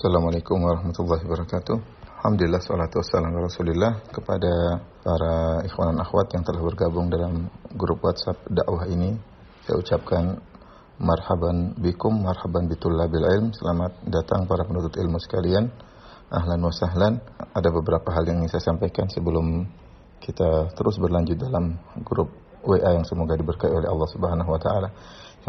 Assalamualaikum warahmatullahi wabarakatuh. Alhamdulillah, salatu wassalamu ala Rasulillah. Kepada para ikhwan dan akhwat yang telah bergabung dalam grup WhatsApp dakwah ini, saya ucapkan marhaban bikum, marhaban bitullabil ilm. Selamat datang para penuntut ilmu sekalian. Ahlan wa sahlan. Ada beberapa hal yang ingin saya sampaikan sebelum kita terus berlanjut dalam grup WA yang semoga diberkahi oleh Allah Subhanahu wa taala.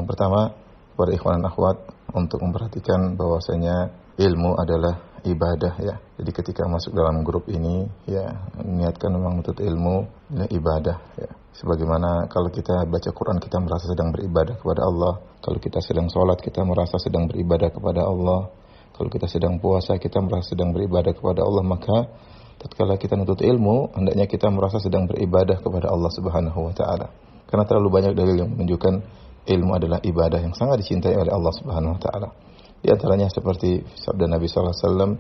Yang pertama, para ikhwan dan akhwat untuk memperhatikan bahwasanya ilmu adalah ibadah, ya. Jadi ketika masuk dalam grup ini, ya, niatkan memang menuntut ilmu adalah ibadah, ya. Sebagaimana kalau kita baca Quran kita merasa sedang beribadah kepada Allah, kalau kita sedang sholat kita merasa sedang beribadah kepada Allah, kalau kita sedang puasa kita merasa sedang beribadah kepada Allah, maka tatkala kita menuntut ilmu hendaknya kita merasa sedang beribadah kepada Allah Subhanahu wa taala. Karena terlalu banyak dalil yang menunjukkan ilmu adalah ibadah yang sangat dicintai oleh Allah Subhanahu wa taala. Di antaranya seperti sabda Nabi sallallahu alaihi wasallam,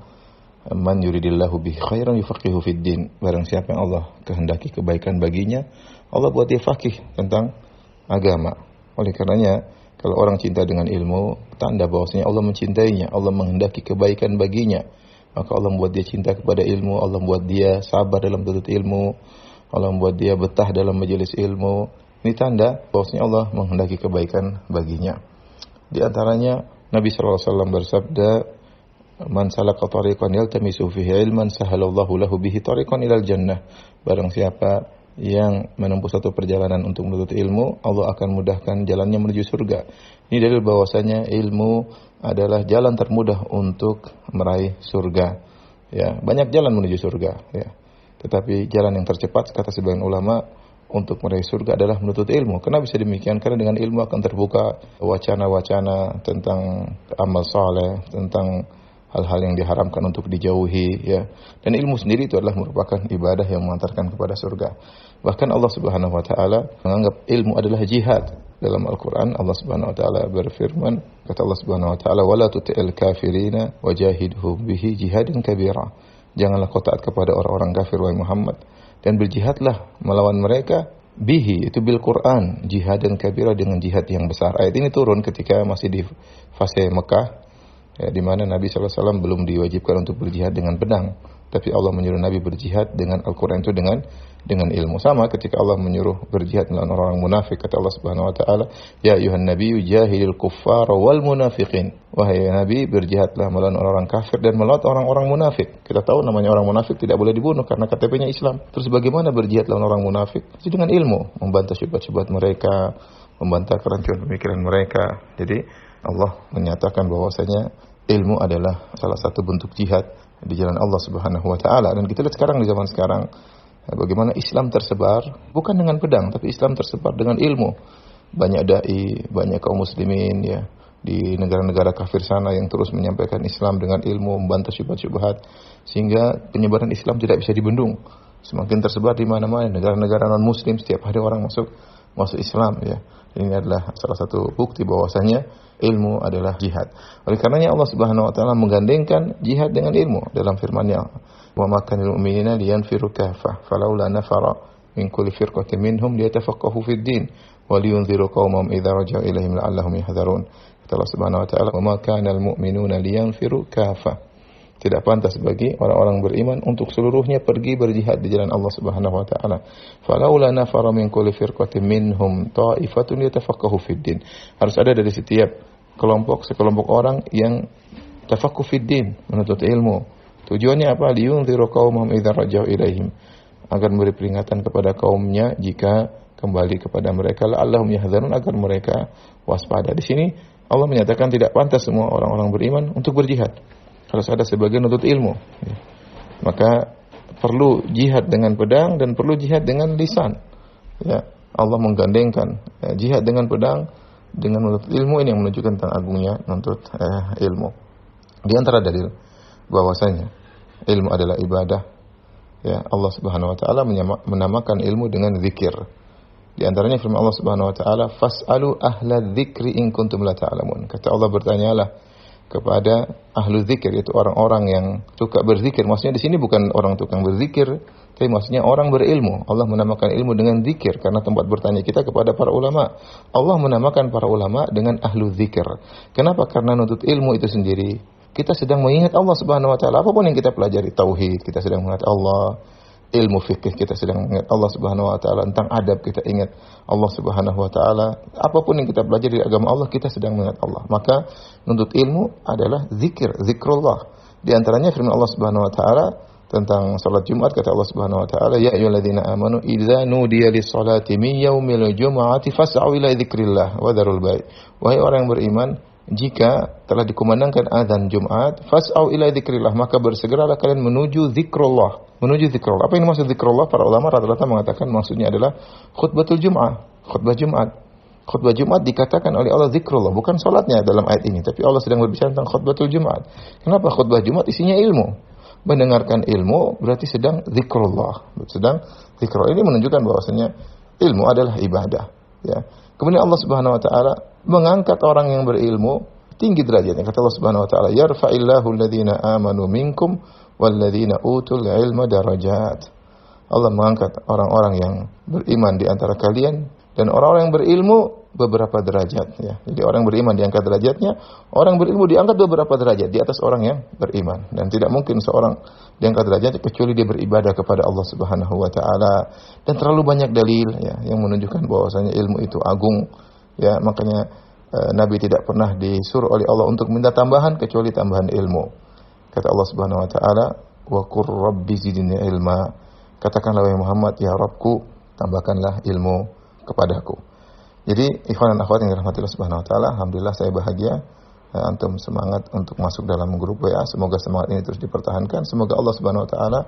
"Man yuridillahu bihi khairan yufaqihu fid din." Barang siapa yang Allah kehendaki kebaikan baginya, Allah buat dia faqih tentang agama. Oleh karenanya, kalau orang cinta dengan ilmu, tanda bahwasanya Allah mencintainya, Allah menghendaki kebaikan baginya. Maka Allah membuat dia cinta kepada ilmu, Allah membuat dia sabar dalam menuntut ilmu, Allah membuat dia betah dalam majelis ilmu. Ini tanda bahwasanya Allah menghendaki kebaikan baginya. Di antaranya Nabi SAW bersabda, "Man salaka tariqan yaltamisu fihi ilman sahalallahu lahu bihi tariqan ilal jannah." Barang siapa yang menempuh satu perjalanan untuk menuntut ilmu, Allah akan mudahkan jalannya menuju surga. Ini dalil bahwasanya ilmu adalah jalan termudah untuk meraih surga. Ya, banyak jalan menuju surga, ya. Tetapi jalan yang tercepat kata sebagian ulama untuk meraih surga adalah menuntut ilmu. Kenapa bisa demikian? Karena dengan ilmu akan terbuka wacana-wacana tentang amal saleh, tentang hal-hal yang diharamkan untuk dijauhi, ya. Dan ilmu sendiri itu adalah merupakan ibadah yang mengantarkan kepada surga. Bahkan Allah Subhanahu wa taala menganggap ilmu adalah jihad. Dalam Al-Qur'an Allah Subhanahu wa taala berfirman, kata Allah Subhanahu wa taala, "Wala tuti'il kafirina wajahidhum bihi jihadan kabira." Janganlah kau taat kepada orang-orang kafir wahai Muhammad, dan berjihadlah melawan mereka bihi, itu bil Quran, jihad dan kabira, dengan jihad yang besar. Ayat ini turun ketika masih di fase Mekah, ya, di mana Nabi SAW belum diwajibkan untuk berjihad dengan pedang, tapi Allah menyuruh Nabi berjihad dengan Al-Quran itu dengan ilmu. Sama ketika Allah menyuruh berjihad melawan orang munafik, kata Allah Subhanahu wa taala, "Ya ayuhan nabiyyu jahidil kuffara wal munafiqin." Wahai Nabi, berjihadlah melawan orang-orang kafir dan melawan orang-orang munafik. Kita tahu namanya orang munafik tidak boleh dibunuh karena KTP-nya Islam. Terus bagaimana berjihad lawan orang munafik? Itu dengan ilmu, membantah syubhat-syubhat mereka, membantah kerancuan pemikiran mereka. Jadi Allah menyatakan bahwasanya ilmu adalah salah satu bentuk jihad di jalan Allah Subhanahu wa taala. Dan kita lihat sekarang di zaman sekarang, bagaimana Islam tersebar bukan dengan pedang, tapi Islam tersebar dengan ilmu. Banyak dai, banyak kaum muslimin, ya, di negara-negara kafir sana yang terus menyampaikan Islam dengan ilmu, membantah syubhat-syubhat, sehingga penyebaran Islam tidak bisa dibendung. Semakin tersebar di mana-mana, negara-negara non muslim setiap hari orang masuk Islam, ya. Ini adalah salah satu bukti bahwasanya ilmu adalah jihad. Oleh karenanya Allah Subhanahu wa taala menggandengkan jihad dengan ilmu dalam firman-Nya, "Wa ma kana lil mu'minina liyanfiru kaffah, falaula nafara min kulli firqatin minhum liyatafaqahu fid din wa liyunziru qaumahum idza raja'u ilaihim la'allahum yahdharun." Kata Allah Subhanahu wa taala, "Wa ma kana lil mu'minuna liyanfiru kaffah." Tidak pantas bagi orang-orang beriman untuk seluruhnya pergi berjihad di jalan Allah Subhanahu wa taala. Falaula nafara min kulli firqatin minhum ta'ifatun yatafaqahu fid din. Harus ada dari setiap sekelompok orang yang tafaqquh fid din, menuntut ilmu. Tujuannya apa? Liyunziru qaumahum idza raja'u ilaihim, agar memberi peringatan kepada kaumnya jika kembali kepada mereka, la'allahum yahdharun, agar mereka waspada. Di sini Allah menyatakan tidak pantas semua orang-orang beriman untuk berjihad. Harus ada sebagian untuk ilmu, ya. Maka perlu jihad dengan pedang dan perlu jihad dengan lisan, ya. Allah menggandengkan, ya, jihad dengan pedang dengan menuntut ilmu. Ini yang menunjukkan tentang agungnya menuntut ilmu. Di antara dalil bahwasanya ilmu adalah ibadah, ya, Allah Subhanahu wa taala menamakan ilmu dengan zikir. Di antaranya firman Allah Subhanahu wa taala, "Fas'alu ahla dzikri in kuntum la ta'lamun." Kata Allah, bertanyalah kepada ahlu zikir, yaitu orang-orang yang suka berzikir. Maksudnya di sini bukan orang tukang berzikir, tapi maksudnya orang berilmu. Allah menamakan ilmu dengan zikir karena tempat bertanya kita kepada para ulama. Allah menamakan para ulama dengan ahlu zikir. Kenapa? Karena nuntut ilmu itu sendiri kita sedang mengingat Allah Subhanahu wa taala. Apapun yang kita pelajari, tauhid, kita sedang mengingat Allah. Ilmu fikih kita sedang mengingat Allah Subhanahu wa taala, tentang adab kita ingat Allah Subhanahu wa taala. Apapun yang kita pelajari di agama Allah, kita sedang mengingat Allah. Maka menuntut ilmu adalah zikrullah. Di antaranya firman Allah Subhanahu wa taala tentang salat Jumat, kata Allah Subhanahu wa taala, ya ayyuhalladzina amanu idza nudiya lis-salati min yaumil jumu'ati fas'au ila dzikrillah wa dzarul bai'. Wahai orang yang beriman, jika telah dikumandangkan azan Jumat, fas'au ila dzikrillah, maka bersegeralah kalian menuju zikrullah. Menuju zikrullah. Apa yang dimaksud zikrullah? Para ulama rata-rata mengatakan maksudnya adalah khutbatul Jum'ah, khutbah Jumat. Khutbah Jumat dikatakan oleh Allah zikrullah, bukan salatnya dalam ayat ini, tapi Allah sedang berbicara tentang khutbatul Jumat. Kenapa? Khutbah Jumat isinya ilmu. Mendengarkan ilmu berarti sedang zikrullah. Sedang zikrullah ini menunjukkan bahwasanya ilmu adalah ibadah, ya. Kemudian Allah Subhanahu wa taala mengangkat orang yang berilmu tinggi derajatnya. Kata Allah Subhanahu wa taala, "Yarfa'illahu alladhina amanu minkum walladzina utul ilma darajat." Allah mengangkat orang-orang yang beriman di antara kalian dan orang-orang yang berilmu beberapa derajat, ya. Jadi orang beriman diangkat derajatnya, orang berilmu diangkat beberapa derajat di atas orang yang beriman. Dan tidak mungkin seorang diangkat derajatnya kecuali dia beribadah kepada Allah Subhanahu wa taala. Dan terlalu banyak dalil, ya, yang menunjukkan bahwasanya ilmu itu agung, ya. Makanya Nabi tidak pernah disuruh oleh Allah untuk minta tambahan kecuali tambahan ilmu. Kata Allah Subhanahu wa taala, "Wa qur rabbi zidni ilma." Katakanlah wahai Muhammad, ya Rabbku, tambahkanlah ilmu kepadaku. Jadi ikhwan dan akhwat yang dirahmati Allah Subhanahu wa taala, alhamdulillah saya bahagia antum semangat untuk masuk dalam grup WA. Semoga semangat ini terus dipertahankan. Semoga Allah Subhanahu wa taala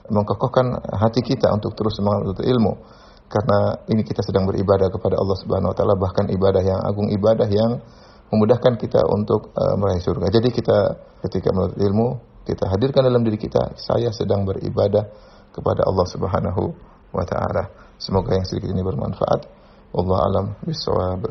mengkokohkan hati kita untuk terus semangat untuk ilmu. Karena ini kita sedang beribadah kepada Allah Subhanahu wa taala, bahkan ibadah yang agung, ibadah yang memudahkan kita untuk meraih surga. Jadi kita ketika menuntut ilmu, kita hadirkan dalam diri kita, saya sedang beribadah kepada Allah Subhanahu wa taala. Semoga yang sedikit ini bermanfaat. Wallahu a'lam bishawab.